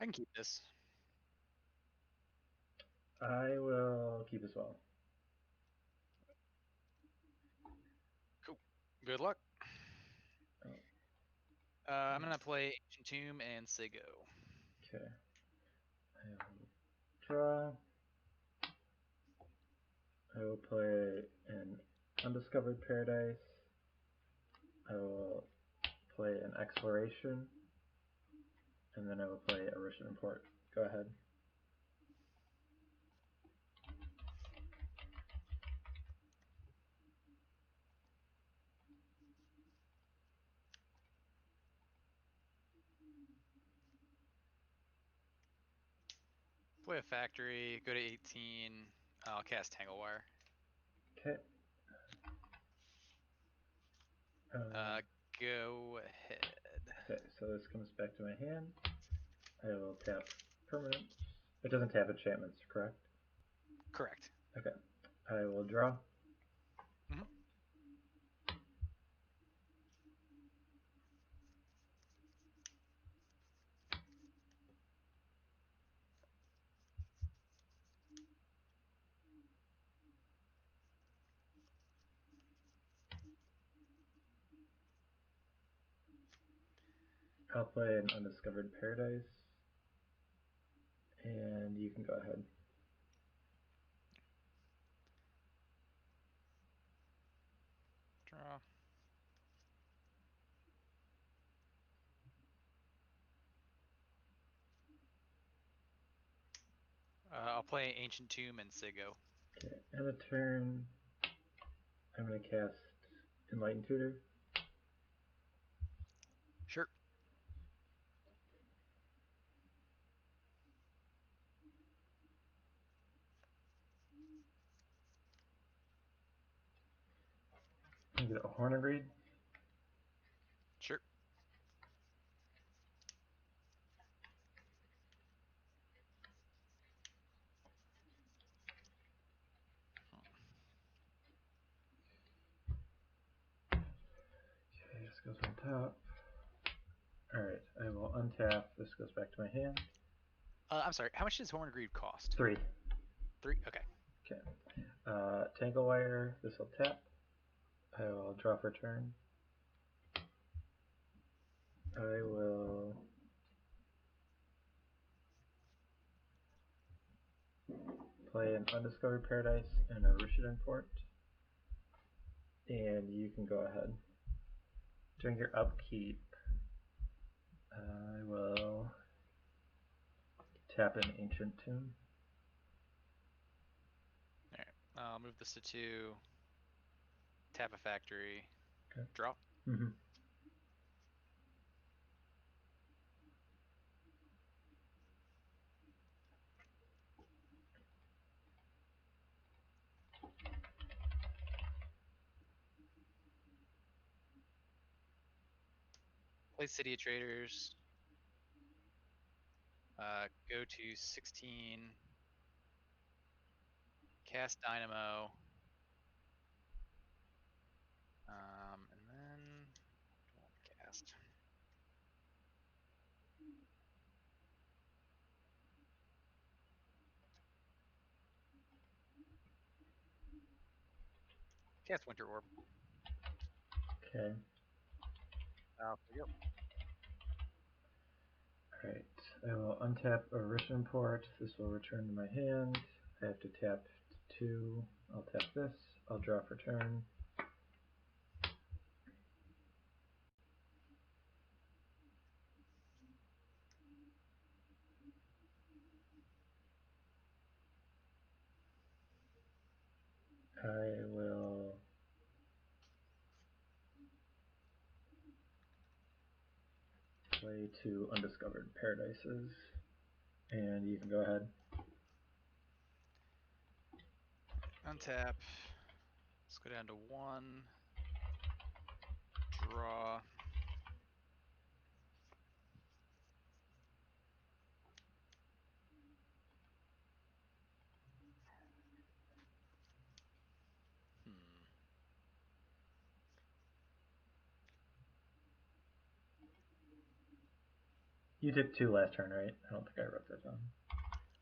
I can keep this. I will keep as well. Cool. Good luck. Oh. I'm gonna play Ancient Tomb and Sigo. Okay. I will draw. I will play an Undiscovered Paradise. I will play an Exploration. And then I will play a Rishadan Port. Go ahead. Play a factory, go to 18. I'll cast Tanglewire. Okay. Go ahead. Okay, so this comes back to my hand. I will tap permanents. It doesn't tap enchantments, correct? Correct. Okay. I will draw. Mm-hmm. I'll play an Undiscovered Paradise. And you can go ahead. Draw. I'll play Ancient Tomb and Sigo. Okay, and a turn. I'm going to cast Enlightened Tutor. Sure. I get a Horned Reed. Sure. Okay, this goes on top. Alright, I will untap. This goes back to my hand. I'm sorry. How much does Horned Reed cost? 3. 3? Okay. Okay. Tanglewire. This will tap. I will draw for turn. I will play an Undiscovered Paradise and a Rishadan Port. And you can go ahead. During your upkeep, I will tap an Ancient Tomb. Alright. I'll move this to 2. Tap a factory. Okay. Draw. Mm-hmm. Play City of Traitors. Go to 16. Cast Dynamo. And then what do I want to cast? Cast Winter Orb. Okay. There you go. Alright. I will untap a Rishadan Port. This will return to my hand. I have to tap 2. I'll tap this. I'll draw for turn. I will play 2 Undiscovered Paradises. And you can go ahead. Untap. Let's go down to 1. Draw. You did 2 last turn, right? I don't think I wrote that down.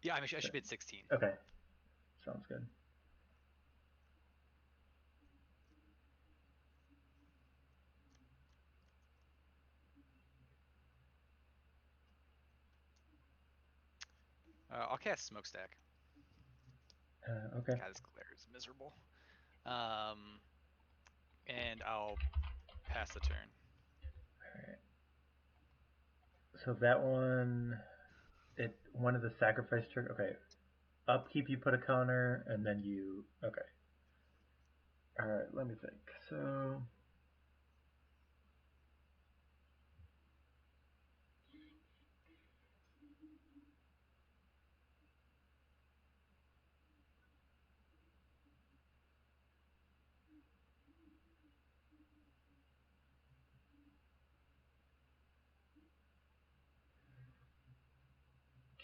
Yeah, I should be at 16. Okay, sounds good. I'll cast Smokestack. Okay. God, this glare is miserable. And I'll pass the turn. Alright. So that one, one of the sacrifice trigger. Okay. Upkeep, you put a counter, and then you. Okay. Alright, let me think. So.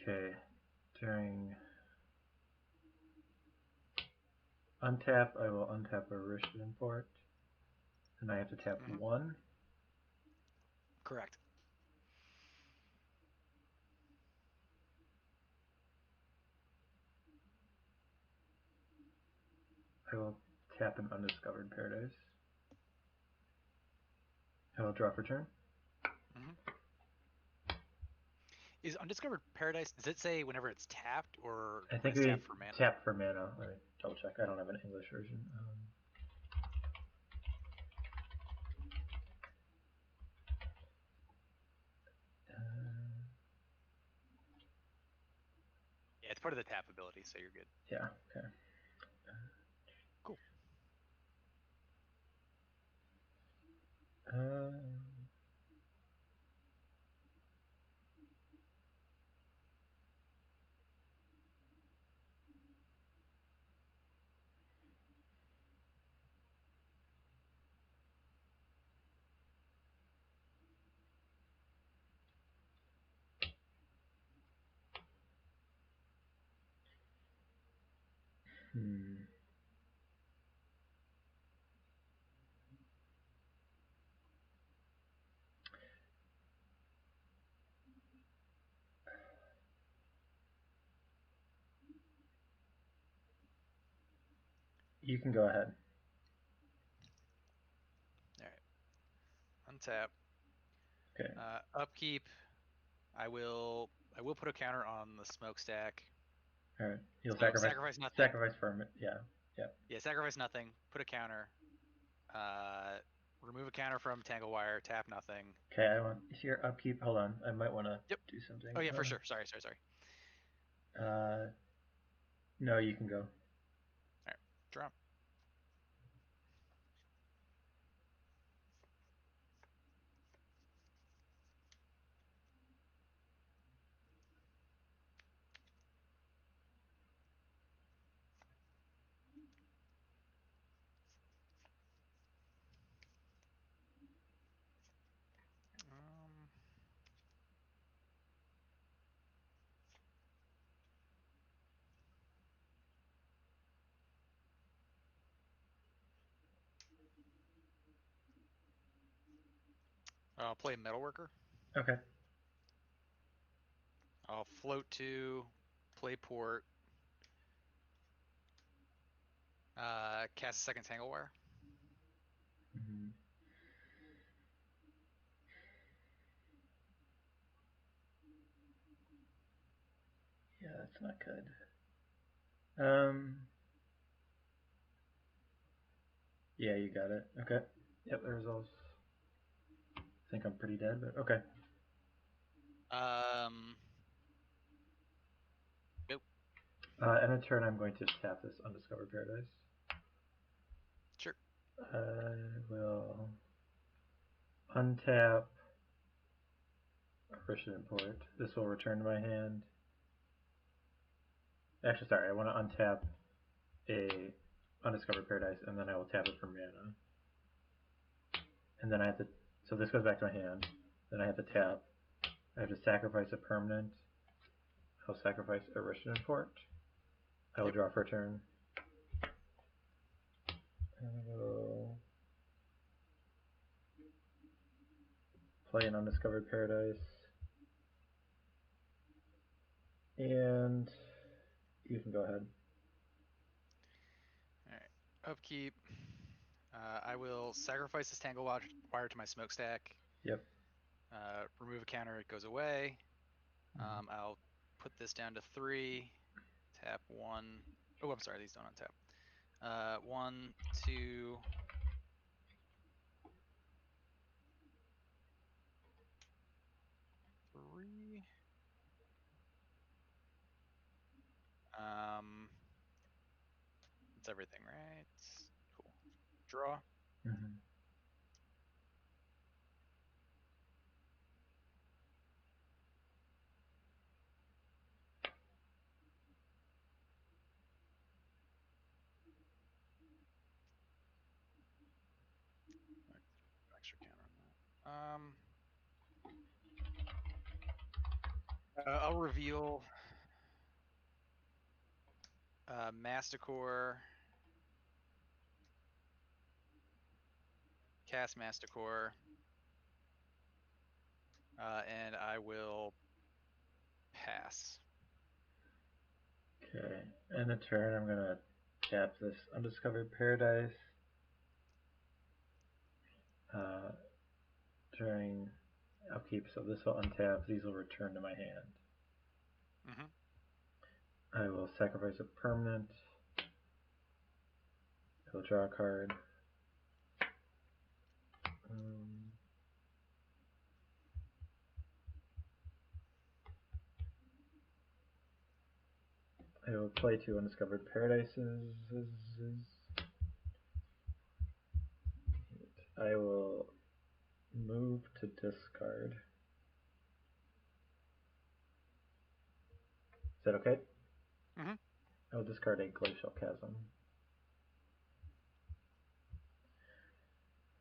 Okay. During untap, I will untap a Rishadan Port. And I have to tap 1. Correct. I will tap an Undiscovered Paradise. I will draw for turn. Is Undiscovered Paradise, does it say whenever it's tapped or I when think it's we tapped for mana? tap for mana. Let me double check. I don't have an English version. Yeah, it's part of the tap ability, so you're good. Yeah, okay. Cool. You can go ahead. All right. Untap. Okay. Upkeep. I will put a counter on the Smokestack. All right. You'll So sacrifice nothing. Sacrifice for a minute. Yeah. Yeah. Yeah, sacrifice nothing. Put a counter. Remove a counter from Tanglewire. Tap nothing. Okay. I want your upkeep. Hold on. I might want to do something. Oh yeah, for sure. Sorry. No, you can go. All right. Draw. I'll play Metalworker. Okay. I'll float to play Port. Cast a second Tanglewire. Mm-hmm. Yeah, that's not good. Yeah, you got it. Okay. Yep, the results. I think I'm pretty dead, but okay. Nope. In a turn, I'm going to tap this Undiscovered Paradise. Sure. I will untap Rishadan Port. This will return to my hand. Actually, sorry, I want to untap a Undiscovered Paradise, and then I will tap it for mana. And then I have to, so this goes back to my hand. Then I have to tap. I have to sacrifice a permanent. I'll sacrifice a Rishadan Port. I will draw for a turn. And I will play an Undiscovered Paradise. And you can go ahead. Alright. Upkeep. I will sacrifice this Tangle Wire to my smokestack. Yep. Remove a counter, it goes away. Mhm. I'll put this down to 3. Tap 1. Oh, I'm sorry, these don't untap. 1, 2. 3. That's everything, right? Cool. Draw. Mhm. Extra counter on that. I'll reveal Masticore, cast Masticore, and I will pass. Okay. End of turn, I'm gonna tap this Undiscovered Paradise. During upkeep, so this will untap. These will return to my hand. Mm-hmm. I will sacrifice a permanent. I will draw a card. I will play 2 Undiscovered Paradises. I will move to discard. Is that okay? Mm-hmm. I will discard a Glacial Chasm.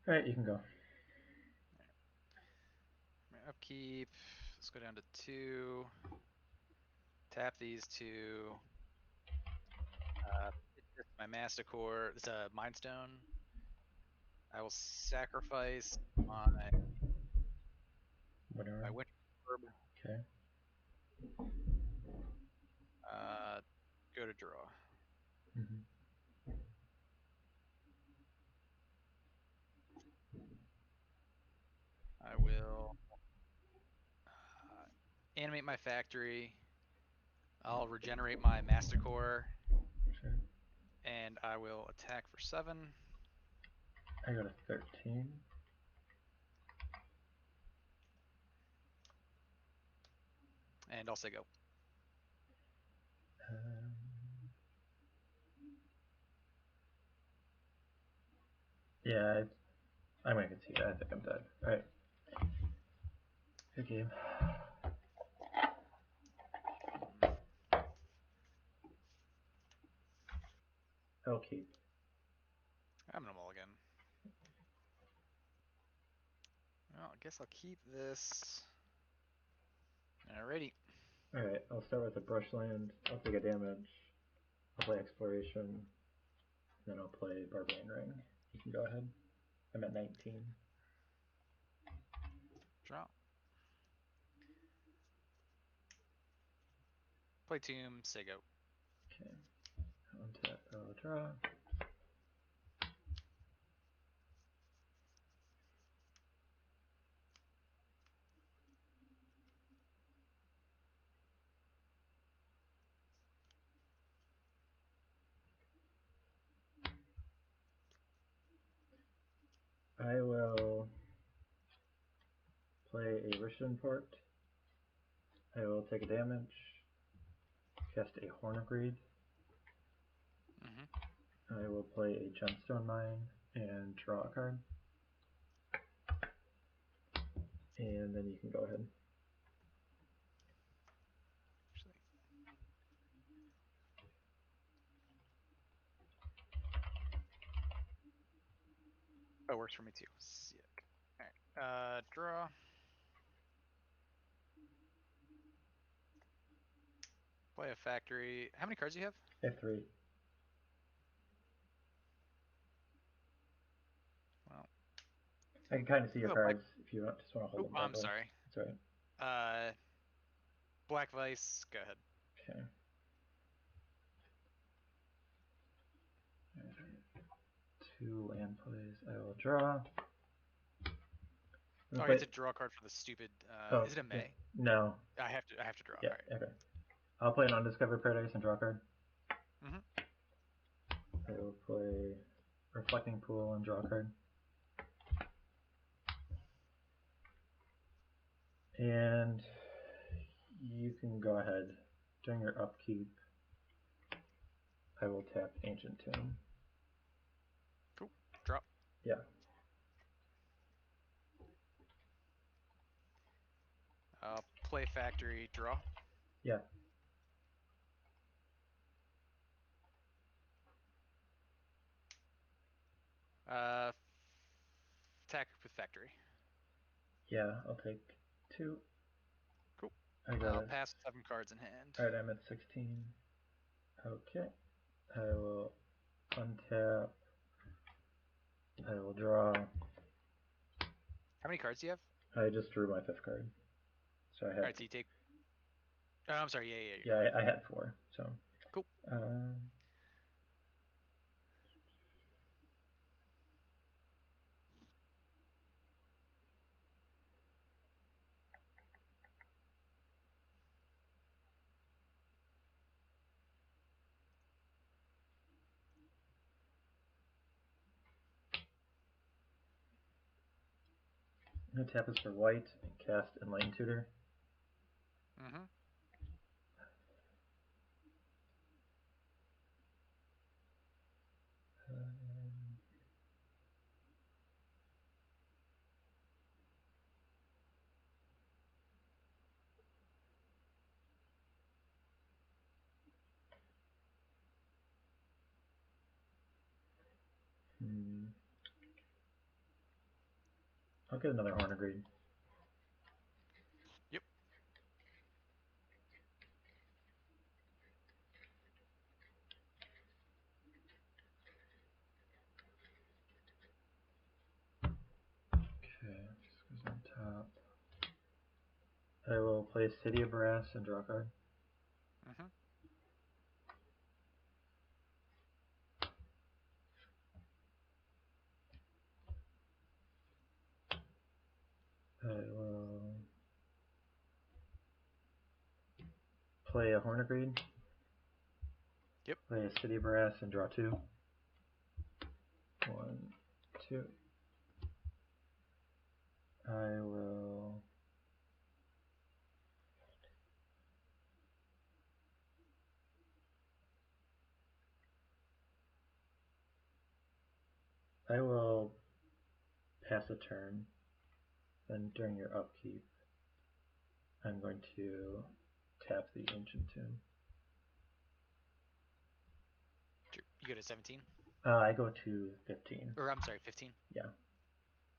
Alright, you can go. Upkeep. Let's go down to 2. Tap these 2. It's my Masticore. It's a Mind Stone. I will sacrifice my Whatever. Winter Orb. Okay. Go to draw. Mm-hmm. I will animate my factory. I'll regenerate my Masticore, Sure. and I will attack for 7. I got a 13. And I'll say go. Um, yeah, I'm gonna concede. I think I'm dead. Alright. Good game. I'll keep. I'm gonna mulligan. Well, I guess I'll keep this. Alrighty. Alright, I'll start with the Brushland. I'll take a damage. I'll play Exploration. Then I'll play Barbarian Ring. You can go ahead. I'm at 19. Draw. Play Tomb, say go. Okay. Untap, I'll draw. I will play a Rishadan Port. I will take a damage. Cast a Horn of Greed. Mm-hmm. I will play a Gemstone Mine and draw a card. And then you can go ahead. Actually. Oh, works for me too. Sick. Alright. Draw. Play a factory. How many cards do you have? I have 3. Well, I can kind of see your oh, black. cards if you just want to hold Oh, them I'm properly. sorry. That's alright. Black Vice. Go ahead. Okay. 2 land plays. I will draw. Oh, I get to draw a card for the stupid. Is it a May? Yeah. No. I have to draw. Yeah. All right. Okay. I'll play an Undiscovered Paradise and draw a card. Mm-hmm. I will play Reflecting Pool and draw a card. And you can go ahead. During your upkeep, I will tap Ancient Tomb. Cool. Drop. Yeah. Play Factory. Draw. Yeah. Attack with Factory. Yeah, I'll take 2. Cool. I got I'll it. pass 7 cards in hand. Alright, I'm at 16. Okay. I will untap. I will draw. How many cards do you have? I just drew my 5th card. So I have. Alright, so you take. Oh, I'm sorry. Yeah. Yeah, I had 4. So. Cool. I'm going to tap this for white and cast Enlightened Tutor. Mm-hmm. I'll get another Horn Agreed. Yep. Okay, just goes on top. I will play City of Brass and draw a card. Mm-hmm. I will play a Horn Agreed. Yep. Play a City of Brass and draw 2. 1, 2. I will pass a turn. Then during your upkeep, I'm going to tap the Ancient Tomb. You go to 17? I go to 15. Or, I'm sorry, 15? Yeah.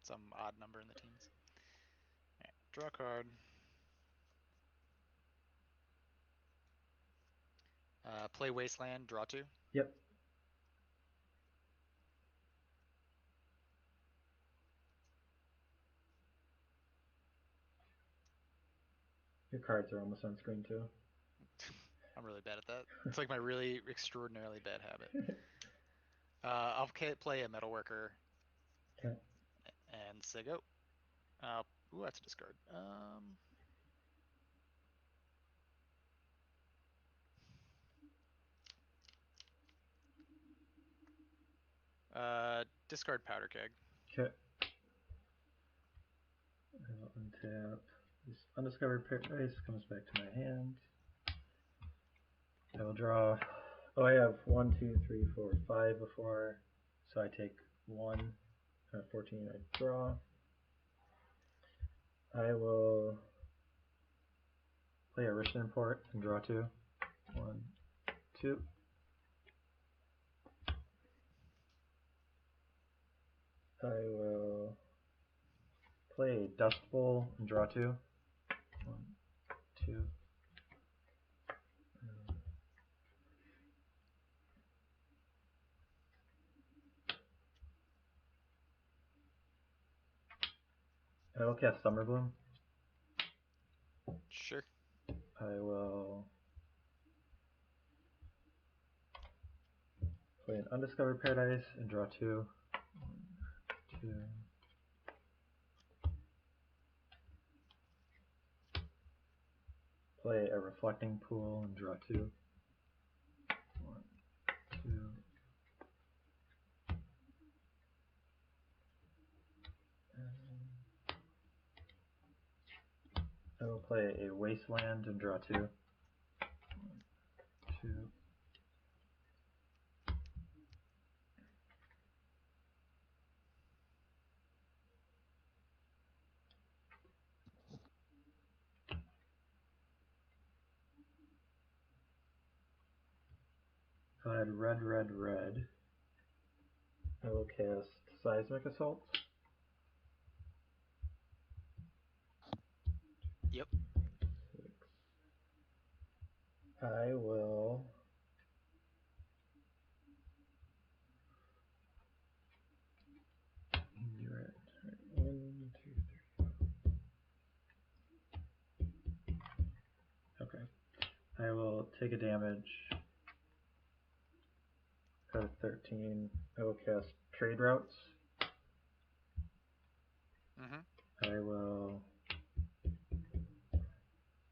Some odd number in the teens. Right, draw a card. Play Wasteland, draw 2. Yep. Your cards are almost on screen too. I'm really bad at that. It's like my really extraordinarily bad habit. I'll play a Metalworker. Okay. And say go. Ooh, that's a discard. Discard Powder Keg. Okay. I will untap. This Undiscovered Paradise comes back to my hand. I will draw. Oh, I have 1, 2, 3, 4, 5 before. So I take 1. 14, I draw. I will play a Rishadan Port and draw 2. 1, 2. I will play Dust Bowl and draw 2. 1, 2. I will cast Summer Bloom. Sure. I will play an Undiscovered Paradise and draw 2. 1, 2. Play a Reflecting Pool and draw 2. 1, 2. I will play a Wasteland and draw 2. 1, 2. If I had red, red, red, I will cast Seismic Assault. Yep. 6. I will you're at 1, 2, 3. Okay. I will take a damage. Out of 13. I will cast Trade Routes.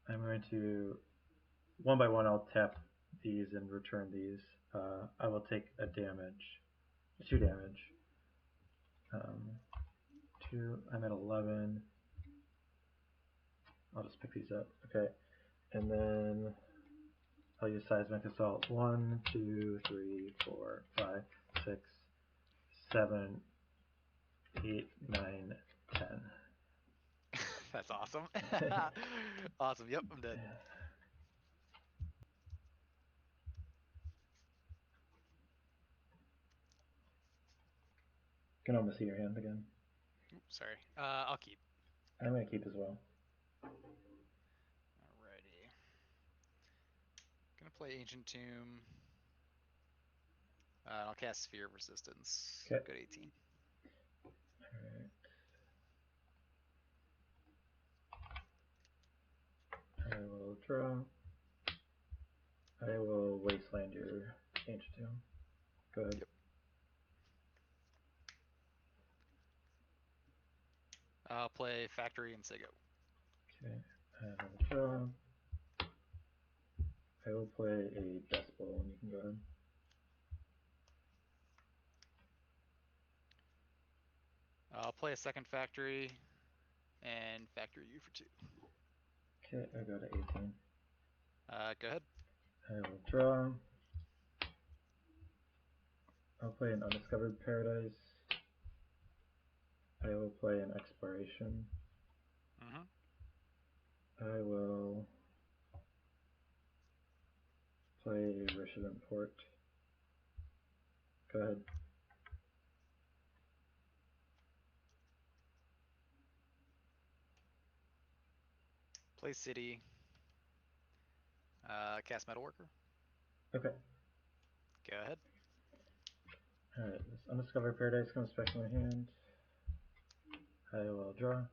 I'm going to, one by one, I'll tap these and return these. I will take a damage, 2 damage. 2, I'm at 11. I'll just pick these up. Okay. And then I'll use Seismic Assault. 1, 2, 3, 4, 5, 6, 7, 8, 9, 10. That's awesome. Awesome. Yep, I'm dead. Can almost see your hand again. Oops, sorry. I'll keep. I'm going to keep as well. Alrighty. Gonna play Ancient Tomb. I'll cast Sphere of Resistance. Okay. Good 18. Alright. I will draw. I will Wasteland your Ancient Tomb. Go ahead. Yep. I'll play Factory and Sego. Okay. I will draw. I will play a Dust Bowl, and you can go ahead. I'll play a second Factory and Factory you for 2. Okay, I go to 18. Go ahead. I will draw. I'll play an Undiscovered Paradise. I will play an Exploration. I will play Rishadan Port. Go ahead. Play City. Cast Metalworker. Okay. Go ahead. Alright, this Undiscovered Paradise comes back to my hand. I will draw.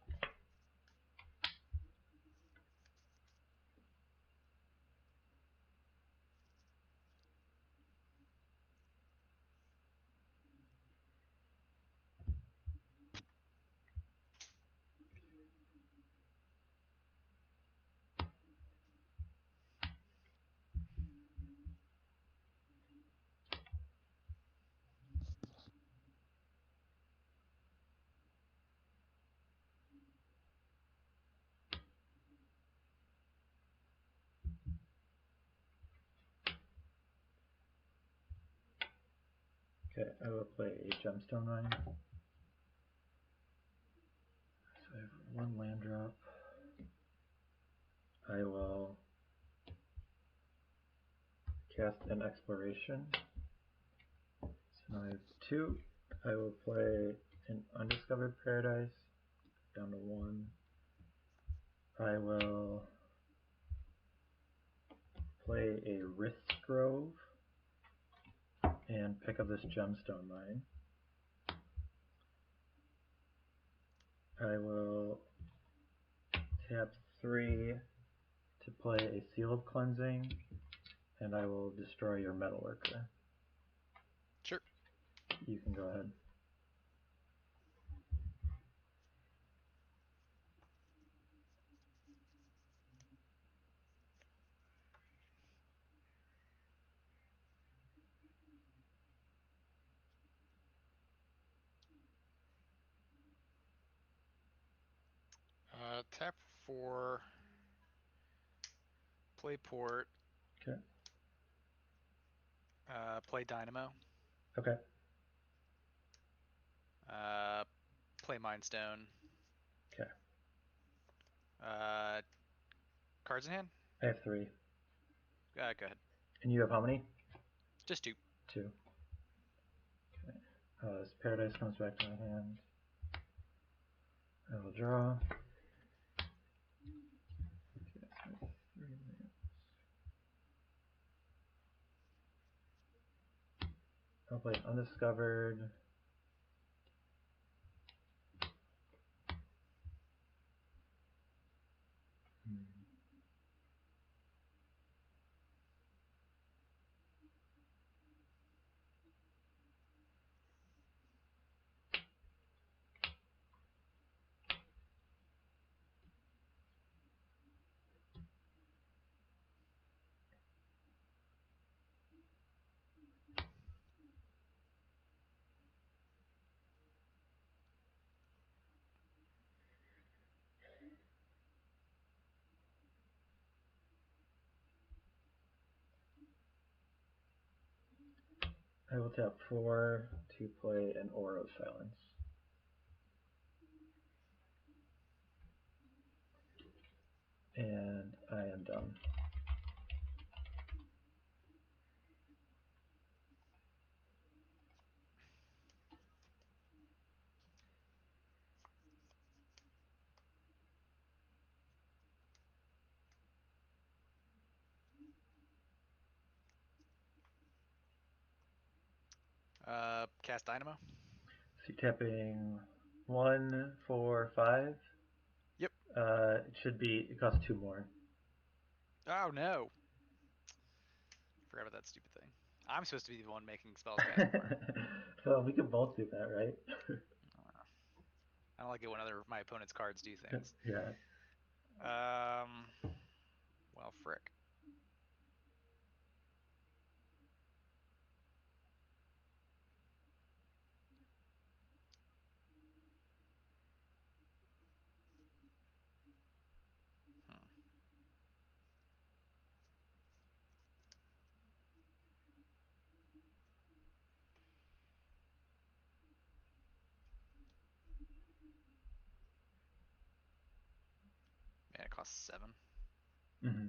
Okay, I will play a Gemstone Mine. So I have 1 land drop. I will cast an Exploration. So now I have 2. I will play an Undiscovered Paradise, down to 1. I will play a Rith Grove and pick up this Gemstone Mine. I will tap 3 to play a Seal of Cleansing, and I will destroy your Metalworker. You can go ahead. Tap 4. Play Port. Okay. Play Dynamo. Okay. Play Mindstone. Okay. Cards in hand? I have 3. Go ahead. And you have how many? Just 2. 2. Okay. This Paradise comes back to my hand. I will draw. Okay, that's my 3 lands. I'll play Undiscovered. I will tap 4 to play an Aura of Silence. And I am done. Cast Dynamo. So you're tapping 1, 4, 5. Yep. It should be, it costs 2 more. Oh no. Forgot about that stupid thing. I'm supposed to be the one making spells cast more. Well, we can both do that, right? I don't like it when other of my opponent's cards do things. Yeah. Well, frick. Man, it costs 7. Mm-hmm.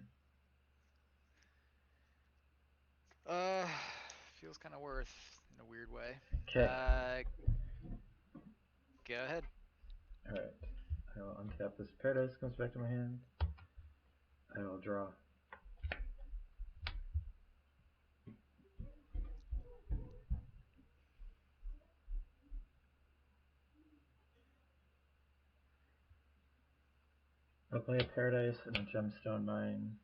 Feels kind of worth in a weird way. Okay. Go ahead. Alright. I will untap this Paradise, comes back to my hand. I will draw. I'll play a Paradise and a Gemstone Mine.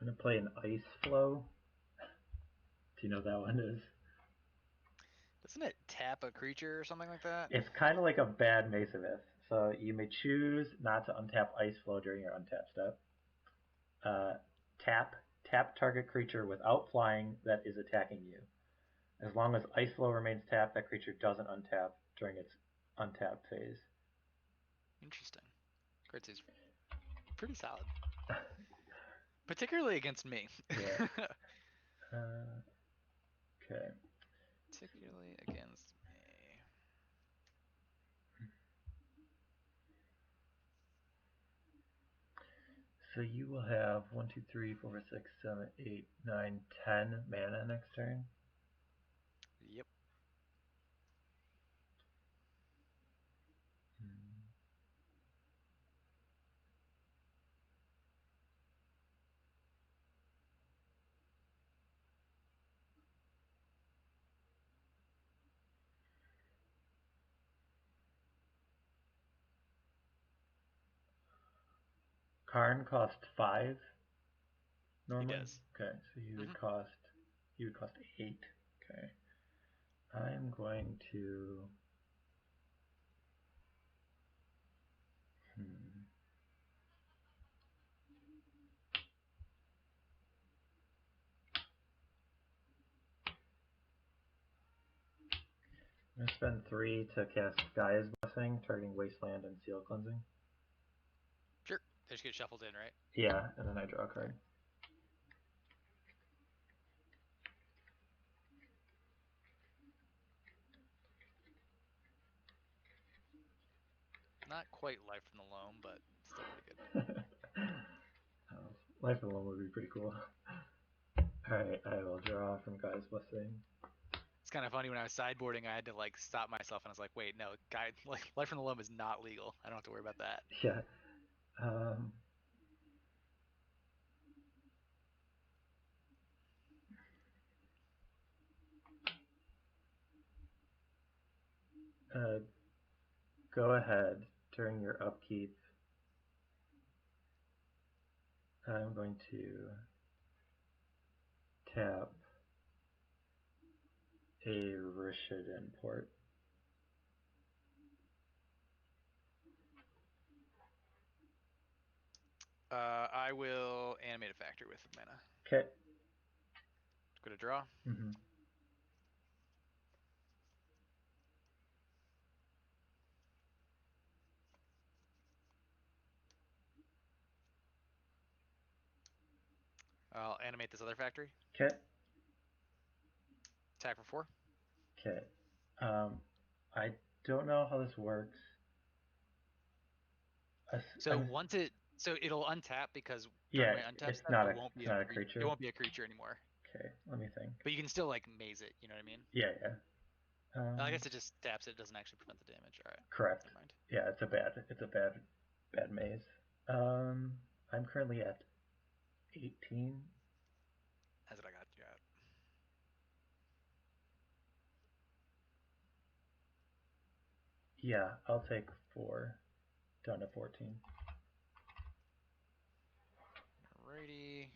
I'm going to play an Ice Floe. Do you know what that one is? Doesn't it tap a creature or something like that? It's kind of like a bad Mesa Myth. So you may choose not to untap Ice Floe during your untap step. Tap target creature without flying that is attacking you. As long as Ice Floe remains tapped, that creature doesn't untap during its untap phase. Interesting. Gritsy's pretty solid. Particularly against me. Yeah. Okay. Particularly against me. So you will have 1, 2, 3, 4, 6, 7, 8, 9, 10 mana next turn. Yep. Karn cost 5 normally? He does. Okay, so he would cost 8. Okay. I'm going to I'm gonna spend 3 to cast Gaia's Blessing, targeting Wasteland and Seal Cleansing. Sure. They just get shuffled in, right? Yeah, and then I draw a card. Not quite Life from the Loam, but still pretty good. Life alone would be pretty cool. Alright, I will draw from Gaia's Blessing. It's kind of funny when I was sideboarding, I had to like stop myself and I was like, wait, no, Life from the Loam is not legal. I don't have to worry about that. Yeah. Go ahead during your upkeep. I'm going to tap a Rishadan Port. I will animate a factory with mana. Okay. Go to draw. Mm-hmm. I'll animate this other factory. Okay. Attack for 4. Okay. I don't know how this works. So it'll untap because Yeah, during my untap it's step not it a won't be it's not a creature. it won't be a creature anymore. Okay, let me think. But you can still like maze it, you know what I mean? Yeah. I guess it just taps it, doesn't actually prevent the damage. All right. Correct. Never mind. Yeah, it's a bad maze. I'm currently at 18. That's what I got you at. Yeah, I'll take 4 down to 14. Alrighty.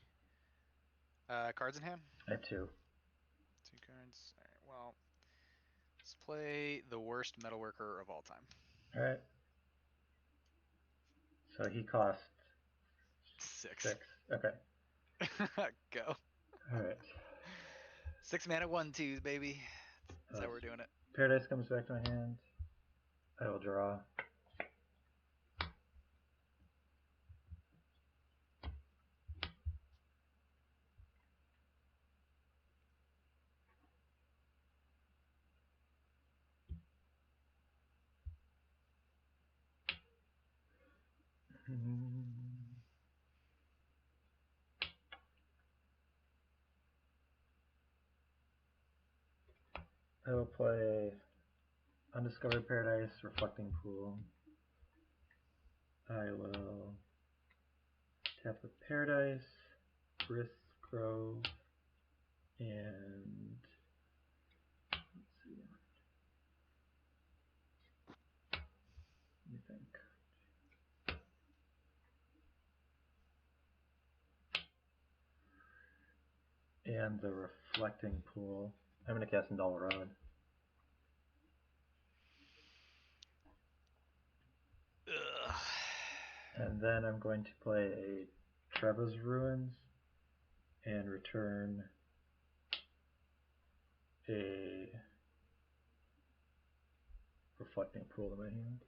Cards in hand? I have 2. 2 cards. Alright, well, let's play the worst metalworker of all time. Alright. So he costs 6. Okay. Go. Alright. 6 mana 1/2s, baby. That's how we're doing it. Paradise comes back to my hand. I will draw. I will play Undiscovered Paradise, Reflecting Pool. I will tap the Paradise, Rith Grove, and let's see. Let me think. And the Reflecting Pool. I'm going to cast Null Rod. Ugh. And then I'm going to play a Treva's Ruins and return a Reflecting Pool to my hand.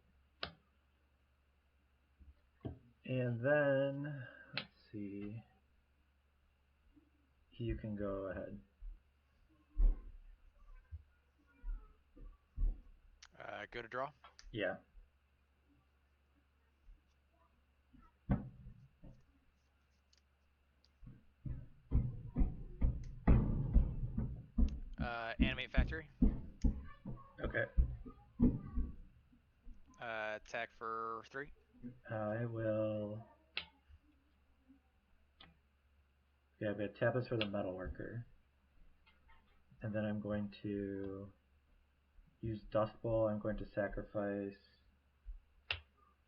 And then, let's see, you can go ahead. Go to draw. Yeah. Animate factory. Okay. Attack for 3. I will. Yeah, I've got Tapas for the Metalworker. And then I'm going to use Dust Bowl. I'm going to sacrifice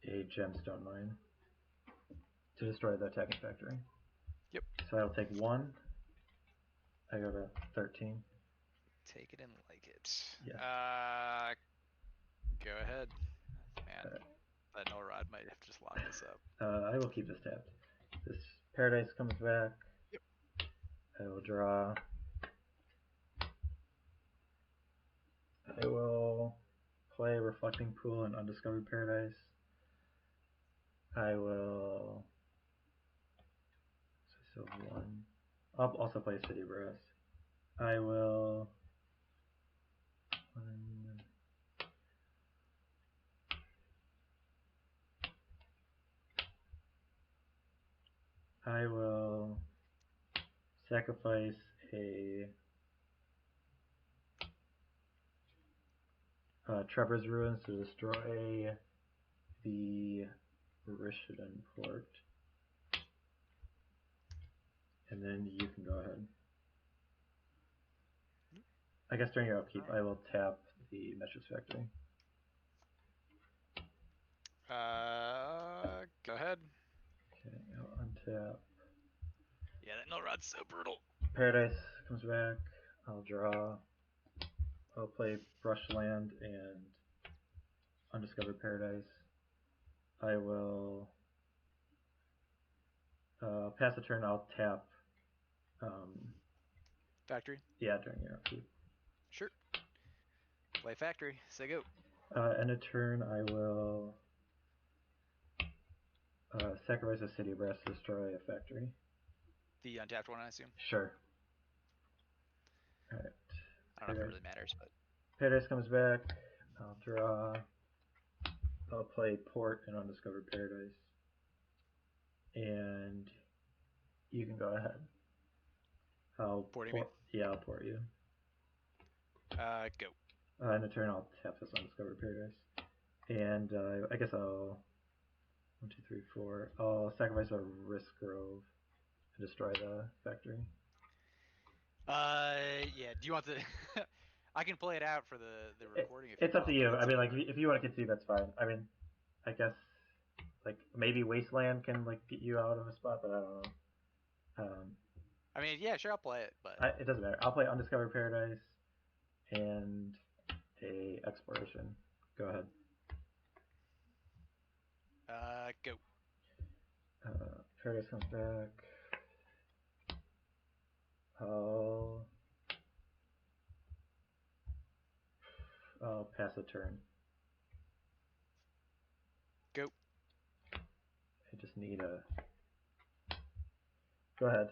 a Gemstone Mine. to destroy the attacking factory. Yep. So I'll take 1. I go to 13. Take it and like it. Yeah. Go ahead. Man, that Null Rod might have just locked this up. I will keep this tapped. This Paradise comes back. Yep. I will draw. I will play Reflecting Pool and Undiscovered Paradise. I will. So 1. I'll also play City of Brass. I will. 1. I will sacrifice a Trevor's Ruins to destroy the Rishadan Port. And then you can go ahead. I guess during your upkeep, I will tap the Mishra's Factory. Go ahead. Okay, I'll untap. Yeah, that Null Rod's so brutal. Paradise comes back. I'll draw. I'll play Brushland and Undiscovered Paradise. I will pass the turn. I'll tap. Factory? Yeah, during your upkeep. Sure. Play Factory. Say go. End of turn, I will sacrifice a City of Brass to destroy a factory. The untapped one, I assume? Sure. Alright. I don't know if it really matters, but... Paradise comes back. I'll draw. I'll play Port and Undiscovered Paradise. And you can go ahead. Porting me? Yeah, I'll port you. Go. End of turn, I'll tap this Undiscovered Paradise. And I guess I'll 1, 2, 3, 4. I'll sacrifice a Risk Grove and destroy the factory. Yeah. Do you want the? I can play it out for the recording if you It's want. up to you. I mean, like, if you want to concede, that's fine. I mean, I guess like maybe Wasteland can like get you out of a spot, but I don't know. I mean, yeah, sure, I'll play it, but it doesn't matter. I'll play Undiscovered Paradise and a Exploration. Go ahead. Go. Paradise comes back. I'll pass a turn. Go. I just need a. Go ahead.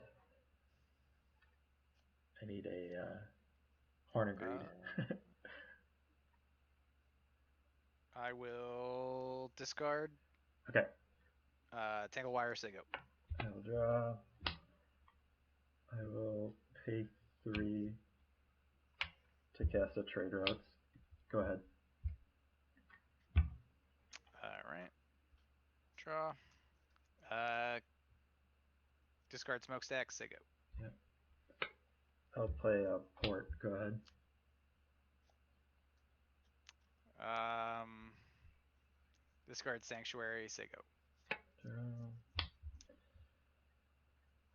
I need a Horn and Greed. I will discard. Okay. Tangle Wire. Say go. I will draw. I will pay 3 to cast a Trade Routes. Go ahead. All right. Draw. Discard Smokestack. Say go. Yeah. I'll play a Port. Go ahead. Discard Sanctuary. Say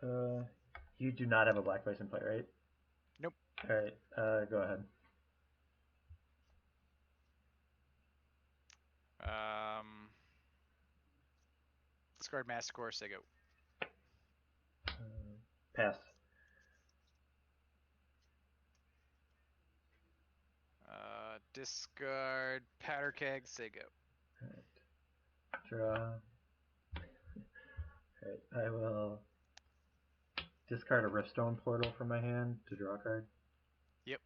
go. You do not have a Black Bison play, right? Nope. All right. Go ahead. Discard Masticore. Say go. Pass. Discard Powder Keg. Say go. All right. Draw. All right. I will discard a Riftstone Portal from my hand to draw a card. Yep.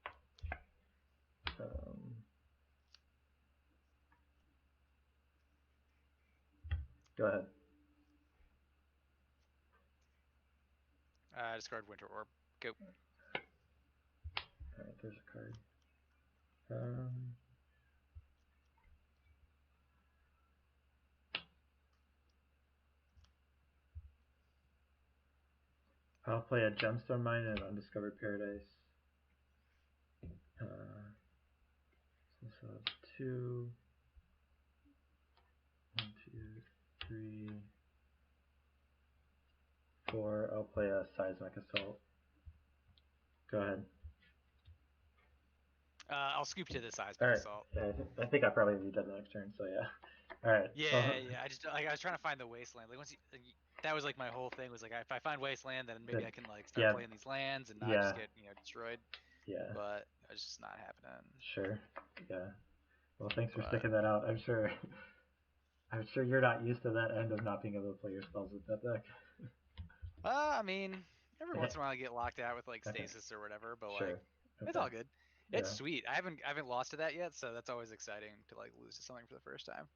Go ahead. Discard Winter Orb. Go. All right. There's a card. I'll play a Gemstone Mine and Undiscovered Paradise. So 2, 1, 2, 3, I'll play a Seismic Assault. Go ahead. I'll scoop to the Seismic All right. Assault. I think I probably be done the next turn. So yeah. All right. Yeah. I just I was trying to find the Wasteland. Like that was like my whole thing was like if I find Wasteland, then maybe I can like start playing these lands and not just get destroyed. Yeah. But it's just not happening. Sure. Yeah. Well, thanks for sticking that out. I'm sure you're not used to that end of not being able to play your spells with that deck. I mean, every once in a while I get locked out with like stasis or whatever, but like it's all good. It's sweet. I haven't lost to that yet, so that's always exciting to like lose to something for the first time.